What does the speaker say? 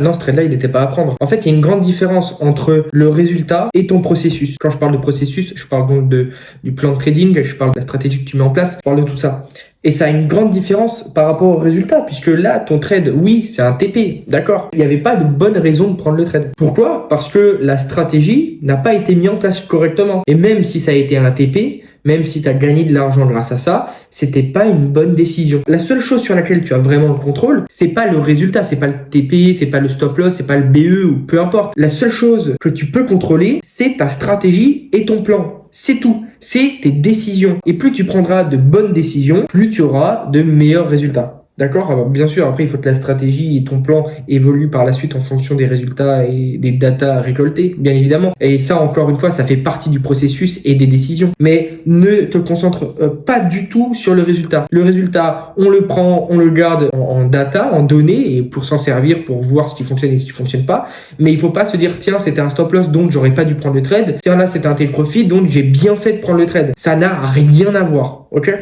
Non, ce trade-là, il n'était pas à prendre. En fait, il y a une grande différence entre le résultat et ton processus. Quand je parle de processus, je parle donc du plan de trading, je parle de la stratégie que tu mets en place, je parle de tout ça. Et ça a une grande différence par rapport au résultat, puisque là, ton trade, oui, c'est un TP, d'accord. Il n'y avait pas de bonne raison de prendre le trade. Pourquoi? Parce que la stratégie n'a pas été mise en place correctement. Et même si ça a été un TP, même si tu as gagné de l'argent grâce à ça, c'était pas une bonne décision. La seule chose sur laquelle tu as vraiment le contrôle, c'est pas le résultat, c'est pas le TP, c'est pas le stop loss, c'est pas le BE ou peu importe. La seule chose que tu peux contrôler, c'est ta stratégie et ton plan. C'est tout. C'est tes décisions. Et plus tu prendras de bonnes décisions, plus tu auras de meilleurs résultats. D'accord? Alors, bien sûr, après, il faut que la stratégie et ton plan évoluent par la suite en fonction des résultats et des datas récoltées, bien évidemment. Et ça, encore une fois, ça fait partie du processus et des décisions. Mais ne te concentre pas du tout sur le résultat. Le résultat, on le prend, on le garde en data, en données, et pour s'en servir, pour voir ce qui fonctionne et ce qui fonctionne pas. Mais il faut pas se dire, tiens, c'était un stop loss, donc j'aurais pas dû prendre le trade. Tiens, là, c'était un take profit, donc j'ai bien fait de prendre le trade. Ça n'a rien à voir. Ok?